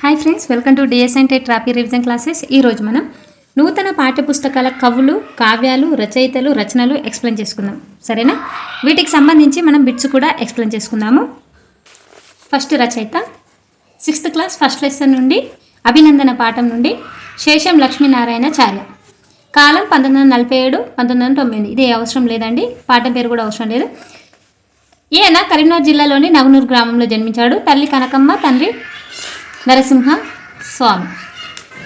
Hi friends, welcome to DSN TET ట్రాపీ revision classes. ఈరోజు మనం నూతన పాఠ్యపుస్తకాల కవులు, కావ్యాలు, రచయితలు, రచనలు ఎక్స్ప్లెయిన్ చేసుకుందాం. సరేనా? వీటికి సంబంధించి మనం బిట్స్ కూడా ఎక్స్ప్లెయిన్ చేసుకుందాము. ఫస్ట్ రచయిత 6th క్లాస్ ఫస్ట్ లెసన్ నుండి అభినందన పాఠం నుండి శేషం లక్ష్మీనారాయణాచార్య. కాలం 1947-1998. ఇది అవసరం లేదండి, పాఠం పేరు కూడా అవసరం లేదు. ఈయన కరీంనగర్ జిల్లాలోని నవనూరు గ్రామంలో జన్మించాడు. తల్లి కనకమ్మ, తండ్రి నరసింహ స్వామి.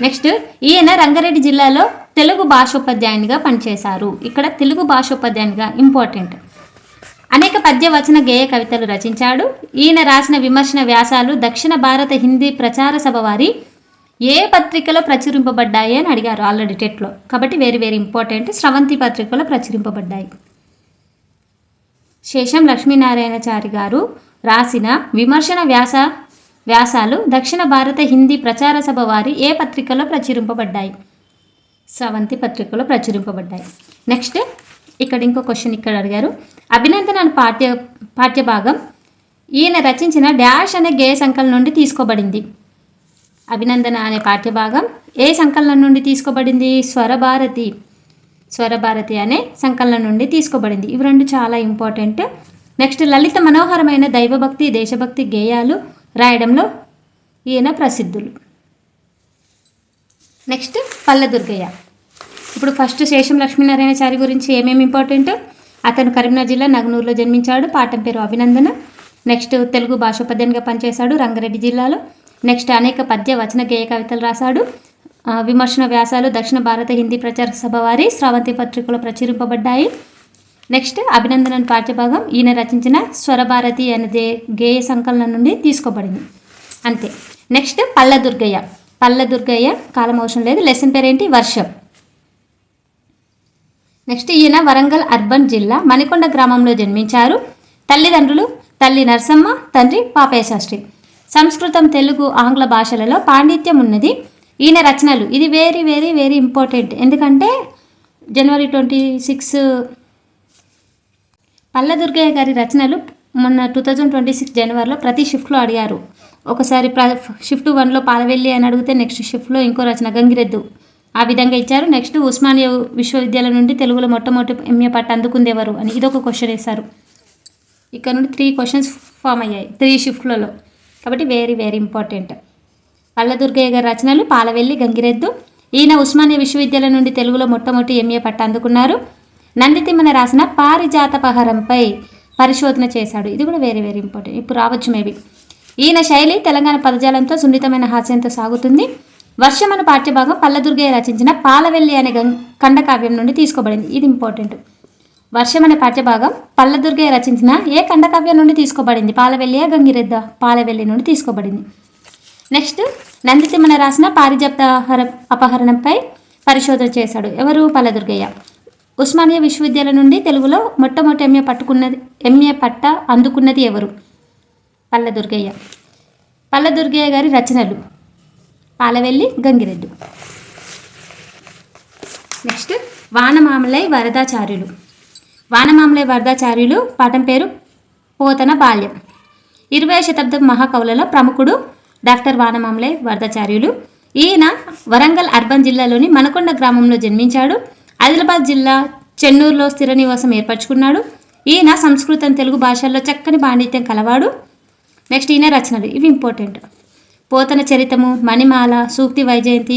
నెక్స్ట్, ఈయన రంగారెడ్డి జిల్లాలో తెలుగు భాషోపాధ్యాయునిగా పనిచేశారు. ఇక్కడ తెలుగు భాషోపాధ్యాయునిగా ఇంపార్టెంట్. అనేక పద్య, వచన, గేయ కవితలు రచించాడు. ఈయన రాసిన విమర్శన వ్యాసాలు దక్షిణ భారత హిందీ ప్రచార సభ వారి ఏ పత్రికలో ప్రచురింపబడ్డాయి అని అడిగారు ఆల్రెడీ టెట్లో, కాబట్టి వెరీ వెరీ ఇంపార్టెంట్. స్రవంతి పత్రికలో ప్రచురింపబడ్డాయి. శేషం లక్ష్మీనారాయణాచారి గారు రాసిన విమర్శన వ్యాసాలు దక్షిణ భారత హిందీ ప్రచార సభ వారి ఏ పత్రికలో ప్రచురింపబడ్డాయి? స్రవంతి పత్రికలో ప్రచురింపబడ్డాయి. నెక్స్ట్, ఇక్కడ ఇంకో క్వశ్చన్ ఇక్కడ అడిగారు. అభినందన అనే పాఠ్యభాగం ఈయన రచించిన డాష్ అనే గేయ సంకలనం నుండి తీసుకోబడింది. అభినందన అనే పాఠ్యభాగం ఏ సంకలనం నుండి తీసుకోబడింది? స్వరభారతి అనే సంకలనం నుండి తీసుకోబడింది. ఇవి రెండు చాలా ఇంపార్టెంట్. నెక్స్ట్, లలిత మనోహరమైన దైవభక్తి, దేశభక్తి గేయాలు రాయడంలో ఈయన ప్రసిద్ధులు. నెక్స్ట్, పల్ల దుర్గయ్య. ఇప్పుడు ఫస్ట్ శేషం లక్ష్మీనారాయణాచారి గురించి ఏమేమి ఇంపార్టెంట్? అతను కరీంనగర్ జిల్లా నగనూరులో జన్మించాడు. పాఠం పేరు అభినందన. నెక్స్ట్, తెలుగు భాషోపాధ్యాయునిగా పనిచేశాడు రంగారెడ్డి జిల్లాలో. నెక్స్ట్, అనేక పద్య, వచన, గేయ కవితలు రాశాడు. విమర్శన వ్యాసాలు దక్షిణ భారత హిందీ ప్రచార సభ వారి స్రవంతి పత్రికలో ప్రచురింపబడ్డాయి. నెక్స్ట్, అభినందన పాఠ్యభాగం ఈయన రచించిన స్వరభారతి అనే గేయ సంకలనం నుండి తీసుకోబడింది. అంతే. నెక్స్ట్, పల్ల దుర్గయ్య కాలం అవసరం లేదు. లెసన్ పేరు ఏంటి? వర్షం. నెక్స్ట్, ఈయన వరంగల్ అర్బన్ జిల్లా మణికొండ గ్రామంలో జన్మించారు. తల్లిదండ్రులు తల్లి నరసమ్మ, తండ్రి పాపయ్య శాస్త్రి. సంస్కృతం, తెలుగు, ఆంగ్ల భాషలలో పాండిత్యం ఉన్నది. ఈయన రచనలు, ఇది వెరీ వెరీ వెరీ ఇంపార్టెంట్. ఎందుకంటే జనవరి 26 పల్ల దుర్గయ్య గారి రచనలు మొన్న 2026 జనవరిలో ప్రతి షిఫ్ట్లో అడిగారు. ఒకసారి షిఫ్ట్ 1లో పాలవెల్లి అని అడిగితే నెక్స్ట్ షిఫ్ట్లో ఇంకో రచన గంగిరెద్దు, ఆ విధంగా ఇచ్చారు. నెక్స్ట్, ఉస్మానియా విశ్వవిద్యాలయం నుండి తెలుగులో మొట్టమొదటి ఎంఏ పట్టు అందుకుంది ఎవరు అని ఇదొక క్వశ్చన్ వేశారు. ఇక్కడ నుండి 3 క్వశ్చన్స్ ఫామ్ అయ్యాయి 3 షిఫ్ట్లలో, కాబట్టి వెరీ వెరీ ఇంపార్టెంట్. పల్ల దుర్గయ్య గారి రచనలు పాలవెల్లి, గంగిరెద్దు. ఈయన ఉస్మానియా విశ్వవిద్యాలయం నుండి తెలుగులో మొట్టమొదటి ఎంఏ పట్టు అందుకున్నారు. నందితిమ్మన రాసిన పారిజాతపహరంపై పరిశోధన చేశాడు. ఇది కూడా వెరీ వెరీ ఇంపార్టెంట్, ఇప్పుడు రావచ్చు మేబీ. ఈయన శైలి తెలంగాణ పదజాలంతో సున్నితమైన హాస్యంతో సాగుతుంది. వర్షం అనే పాఠ్యభాగం పల్ల దుర్గయ్య రచించిన పాలవెల్లి అనే ఖండకావ్యం నుండి తీసుకోబడింది. ఇది ఇంపార్టెంట్. వర్షం అనే పాఠ్యభాగం పల్ల దుర్గయ్య రచించిన ఏ ఖండకావ్యం నుండి తీసుకోబడింది? పాలవెల్లియా, గంగిరెద్ద? పాలవెల్లి నుండి తీసుకోబడింది. నెక్స్ట్, నందితిమ్మన రాసిన అపహరణంపై పరిశోధన చేశాడు. ఎవరు? పల్ల దుర్గయ్య. ఉస్మానియా విశ్వవిద్యాలయం నుండి తెలుగులో మొట్టమొదటి ఎంఏ పట్ట అందుకున్నది ఎవరు? పల్ల దుర్గయ్య. పల్ల దుర్గయ్య గారి రచనలు పాలవెల్లి, గంగిరెద్దు. నెక్స్ట్, వానమామలై వరదాచార్యులు. పాఠం పేరు పోతన బాల్యం. 20వ శతాబ్దపు మహాకవులలో ప్రముఖుడు డాక్టర్ వానమామలై వరదాచార్యులు. ఈయన వరంగల్ అర్బన్ జిల్లాలోని మణకొండ గ్రామంలో జన్మించాడు. ఆదిలాబాద్ జిల్లా చెన్నూరులో స్థిర నివాసం ఏర్పరచుకున్నాడు. ఈయన సంస్కృతం, తెలుగు భాషల్లో చక్కని పాండిత్యం కలవాడు. నెక్స్ట్, ఈయన రచనలు, ఇవి ఇంపార్టెంట్. పోతన చరితము, మణిమాల, సూక్తి వైజయంతి,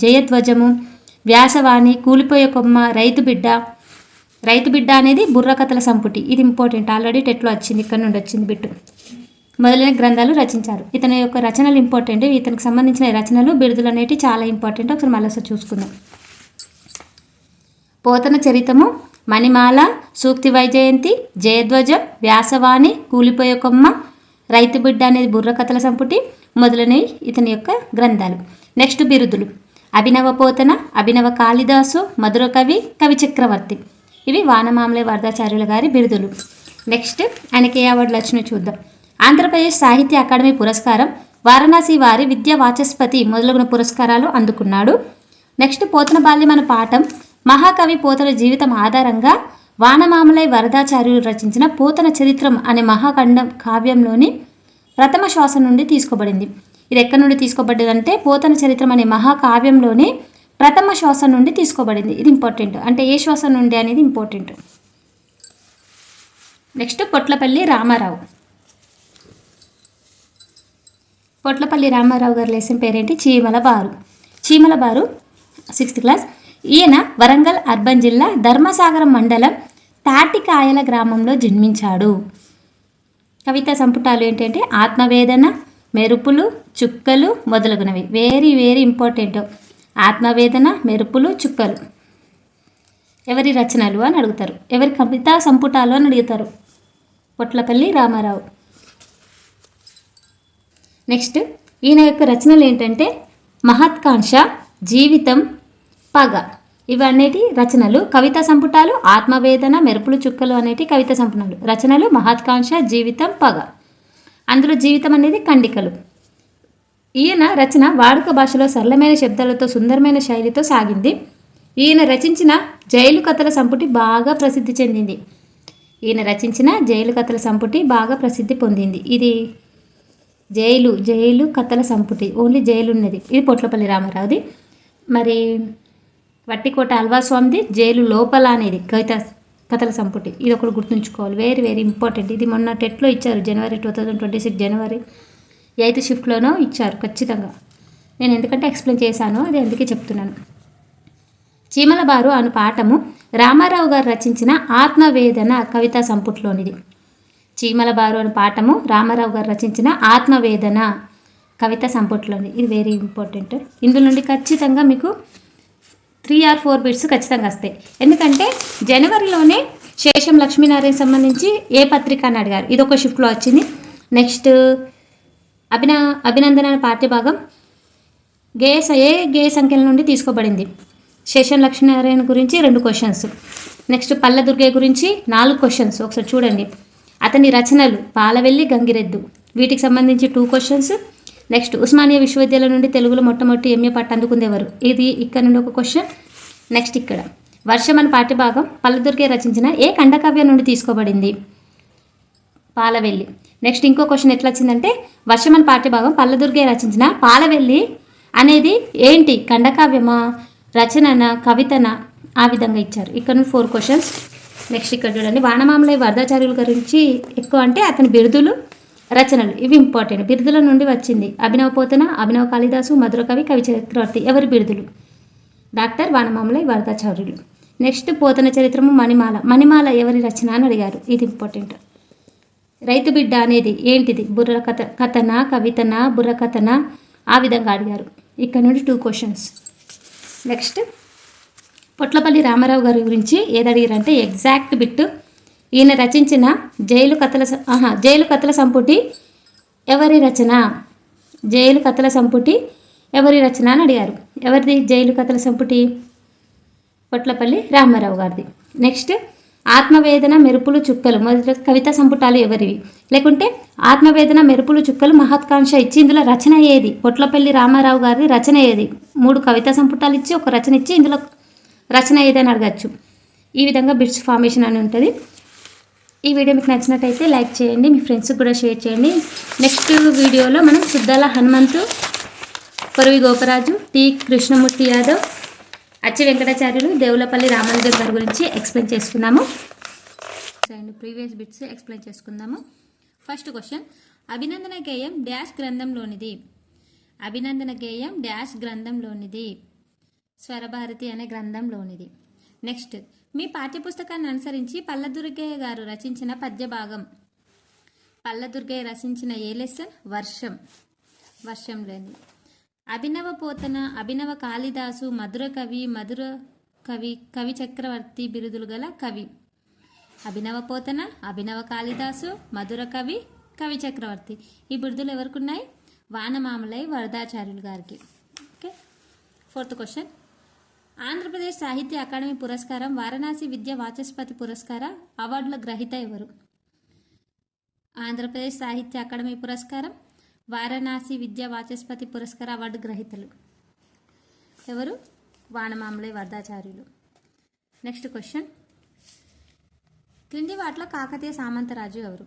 జయధ్వజము, వ్యాసవాణి, కూలిపోయే కొమ్మ, రైతు బిడ్డ అనేది బుర్రకథల సంపుటి. ఇది ఇంపార్టెంట్, ఆల్రెడీ టెట్లో వచ్చింది, ఇక్కడ నుండి వచ్చింది బిట్టు. మొదలైన గ్రంథాలు రచించారు. ఇతని యొక్క రచనలు ఇంపార్టెంట్. ఇతనికి సంబంధించిన రచనలు, బిరుదులు అనేవి చాలా ఇంపార్టెంట్. ఒకసారి మళ్ళీ చూసుకుందాం. పోతన చరితము, మణిమాల, సూక్తి వైజయంతి, జయధ్వజం, వ్యాసవాణి, కూలిపోయే కొమ్మ, రైతు బిడ్డ అనేది బుర్రకథల సంపుటి మొదలైనవి ఇతని యొక్క గ్రంథాలు. నెక్స్ట్, బిరుదులు. అభినవ పోతన, అభినవ కాళిదాసు, మధుర కవి, కవి చక్రవర్తి. ఇవి వానమామలై వరదాచార్యుల గారి బిరుదులు. నెక్స్ట్, ఆయనకి ఏ అవార్డులు వచ్చినాయో చూద్దాం. ఆంధ్రప్రదేశ్ సాహిత్య అకాడమీ పురస్కారం, వారణాసి వారి విద్యా వాచస్పతి మొదలగున పురస్కారాలు అందుకున్నాడు. నెక్స్ట్, పోతన బాల్యం అనే పాఠం మహాకవి పోతన జీవితం ఆధారంగా వానమామలై వరదాచార్యులు రచించిన పోతన చరిత్రం అనే మహాఖండం కావ్యంలోని ప్రథమ శ్వాస నుండి తీసుకోబడింది. ఇది ఎక్కడి నుండి తీసుకోబడ్డదంటే పోతన చరిత్రం అనే మహాకావ్యంలోనే ప్రథమ శ్వాస నుండి తీసుకోబడింది. ఇది ఇంపార్టెంట్. అంటే ఏ శ్వాస నుండి అనేది ఇంపార్టెంట్. నెక్స్ట్ పొట్లపల్లి రామారావు. పొట్లపల్లి రామారావు గారి లెసన్ పేరేంటి? చీమల బారు. చీమల బారు 6th క్లాస్. ఈయన వరంగల్ అర్బన్ జిల్లా ధర్మసాగరం మండలం తాటికాయల గ్రామంలో జన్మించాడు. కవితా సంపుటాలు ఏంటంటే ఆత్మవేదన, మెరుపులు, చుక్కలు మొదలగునవి. Very very important. ఆత్మవేదన, మెరుపులు, చుక్కలు ఎవరి రచనలు అని అడుగుతారు. ఎవరి కవితా సంపుటాలు అని అడుగుతారు. పొట్లపల్లి రామారావు. నెక్స్ట్ ఈయన యొక్క రచనలు ఏంటంటే మహత్కాంక్ష, జీవితం, పగ. ఇవన్నిటి రచనలు. కవితా సంపుటాలు ఆత్మవేదన, మెరుపులు, చుక్కలు అనేటి కవితా సంపుటాలు. రచనలు మహత్కాంక్ష, జీవితం, పగ. అందులో జీవితం అనేది ఖండికలు. ఈయన రచన వాడుక భాషలో సరళమైన శబ్దాలతో సుందరమైన శైలితో సాగింది. ఈయన రచించిన జైలు కథల సంపుటి బాగా ప్రసిద్ధి చెందింది. ఈయన రచించిన జైలు కథల సంపుటి బాగా ప్రసిద్ధి పొందింది. ఇది జైలు కథల సంపుటి. ఓన్లీ జైలు ఉన్నది. ఇది పొట్లపల్లి రామారావుది. మరి వట్టికోట అల్వాస్వామిది జైలు లోపల అనేది కథల సంపుటి. ఇది ఒకటి గుర్తుంచుకోవాలి. Very very important. ఇది మొన్న టెట్లో ఇచ్చారు. జనవరి 2026 జనవరి 8th షిఫ్ట్లోనో ఇచ్చారు ఖచ్చితంగా. నేను ఎందుకంటే ఎక్స్ప్లెయిన్ చేశాను, అది అందుకే చెప్తున్నాను. చీమల బారు అను పాఠము రామారావు గారు రచించిన ఆత్మవేదన కవితా సంపుట్లోనిది. చీమల బారు అను పాఠము రామారావు గారు రచించిన ఆత్మవేదన కవితా సంపుట్లోని. ఇది వెరీ ఇంపార్టెంట్. ఇందులో నుండి ఖచ్చితంగా మీకు 3 or 4 బిట్స్ ఖచ్చితంగా వస్తాయి. ఎందుకంటే జనవరిలోనే శేషం లక్ష్మీనారాయణ సంబంధించి ఏ పత్రిక అని అడిగారు. ఇది ఒక షిఫ్ట్లో వచ్చింది. నెక్స్ట్ అభినందన పాఠ్యభాగం గేయ సంఖ్యల నుండి తీసుకోబడింది. శేషం లక్ష్మీనారాయణ గురించి 2 క్వశ్చన్స్. నెక్స్ట్ పల్లెదుర్గయ్య గురించి 4 క్వశ్చన్స్. ఒకసారి చూడండి. అతని రచనలు పాలవెల్లి, గంగిరెద్దు, వీటికి సంబంధించి 2 క్వశ్చన్స్. నెక్స్ట్ ఉస్మానియా విశ్వవిద్యాలయం నుండి తెలుగులో మొట్టమొదటి ఎంఏ పట్టు అందుకుందేవారు. ఇది ఇక్కడ నుండి ఒక క్వశ్చన్. నెక్స్ట్ ఇక్కడ వర్షం అనే పాఠ్యభాగం పల్లెదుర్గయ్య రచించిన ఏ ఖండకావ్యం నుండి తీసుకోబడింది? పాలవెల్లి. నెక్స్ట్ ఇంకో క్వశ్చన్ ఎట్లా వచ్చిందంటే వర్షం అనే పాఠ్యభాగం పల్లెదుర్గయ్య రచించిన పాలవెల్లి అనేది ఏంటి? ఖండకావ్యమా, రచనన, కవితన? ఆ విధంగా ఇచ్చారు. ఇక్కడ నుండి 4 క్వశ్చన్స్. నెక్స్ట్ ఇక్కడ చూడండి. వానమామలయ్య వరదాచార్యుల గురించి ఎక్కువ అంటే అతని బిరుదులు, రచనలు ఇవి ఇంపార్టెంట్. బిరుదుల నుండి వచ్చింది. అభినవ పోతన, అభినవ కాళిదాసు, మధుర కవి, కవి చక్రవర్తి. ఎవరి బిరుదులు? డాక్టర్ వానమామలయ్య వరదాచార్యులు. నెక్స్ట్ పోతన చరిత్రము మణిమాల. మణిమాల ఎవరి రచన అని అడిగారు. ఇది ఇంపార్టెంట్. రైతు బిడ్డ అనేది ఏంటిది? కథన, కవితన, బుర్రకథన? ఆ విధంగా అడిగారు. ఇక్కడ నుండి 2 క్వశ్చన్స్. నెక్స్ట్ పొట్లపల్లి రామారావు గారి గురించి ఏది అడిగారంటే ఎగ్జాక్ట్ బిట్. ఈయన రచించిన జైలు కథల సంపుటి ఎవరి రచన? జైలు కథల సంపుటి ఎవరి రచన అని అడిగారు. ఎవరిది జైలు కథల సంపుటి? పొట్లపల్లి రామారావు గారిది. నెక్స్ట్ ఆత్మవేదన, మెరుపులు, చుక్కలు మొదటి కవితా సంపుటాలు ఎవరివి? లేకుంటే ఆత్మవేదన, మెరుపులు, చుక్కలు, మహత్కాంక్ష ఇచ్చి ఇందులో రచన ఏది? పొట్లపల్లి రామారావు గారిది రచన ఏది? 3 కవితా సంపుటాలు ఇచ్చి ఒక రచన ఇచ్చి ఇందులో రచన ఏదని అడగచ్చు. ఈ విధంగా బిట్స్ ఫార్మేషన్ అని ఉంటుంది. ఈ వీడియో మీకు నచ్చినట్టయితే లైక్ చేయండి, మీ ఫ్రెండ్స్కి కూడా షేర్ చేయండి. నెక్స్ట్ వీడియోలో మనం సుద్దాల హనుమంతు, కొరవి గోపరాజు, టి కృష్ణమూర్తి యాదవ్, అచ్చి వెంకటాచార్యులు, దేవులపల్లి రామానుజన్ గారి గురించి ఎక్స్ప్లెయిన్ చేసుకున్నాము. ప్రీవియస్ బిట్స్ ఎక్స్ప్లెయిన్ చేసుకుందాము. ఫస్ట్ క్వశ్చన్, అభినందన గేయం డాష్ గ్రంథంలోనిది? అభినందన గేయం డాష్ గ్రంథంలోనిది? స్వరభారతి అనే గ్రంథంలోనిది. నెక్స్ట్, మీ పాఠ్యపుస్తకాన్ని అనుసరించి పల్లదుర్గయ్య గారు రచించిన పద్యభాగం. పల్లదుర్గయ్య రచించిన ఏ లెసన్? వర్షంలోని. అభినవ పోతన, అభినవ కాళిదాసు, మధుర కవి, కవి చక్రవర్తి బిరుదులు గల కవి. అభినవ పోతన, అభినవ కాళిదాసు, మధుర కవి, కవి చక్రవర్తి. ఈ బిరుదులు ఎవరికి ఉన్నాయి? వానమామలయ్య వరదాచార్యులు గారికి. ఓకే. 4th క్వశ్చన్, ఆంధ్రప్రదేశ్ సాహిత్య అకాడమీ పురస్కారం, వారణాసి విద్యా వాచస్పతి పురస్కార అవార్డుల గ్రహీత ఎవరు? ఆంధ్రప్రదేశ్ సాహిత్య అకాడమీ పురస్కారం, వారణాసి విద్యా వాచస్పతి పురస్కార అవార్డు గ్రహీతలు ఎవరు? వానమామలయ్య వరదాచార్యులు. నెక్స్ట్ క్వశ్చన్, క్రింది వాటిలో కాకతీయ సామంతరాజు ఎవరు?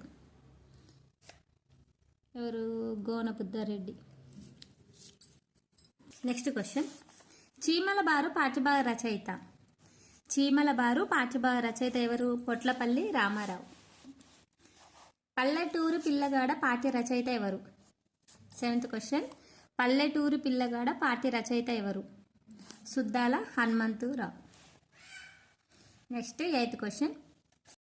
గోనబుద్ధారెడ్డి. నెక్స్ట్ క్వశ్చన్, చీమల బారు పాఠ్యభాగ రచయిత. చీమల బారు పాఠ్యభాగ రచయిత ఎవరు? పొట్లపల్లి రామారావు. పల్లెటూరు పిల్లగాడ పాఠ్య రచయిత ఎవరు? 7th క్వశ్చన్, పల్లెటూరు పిల్లగాడ పాఠ్య రచయిత ఎవరు? Suddala Hanumantha Rao. Next 8th question,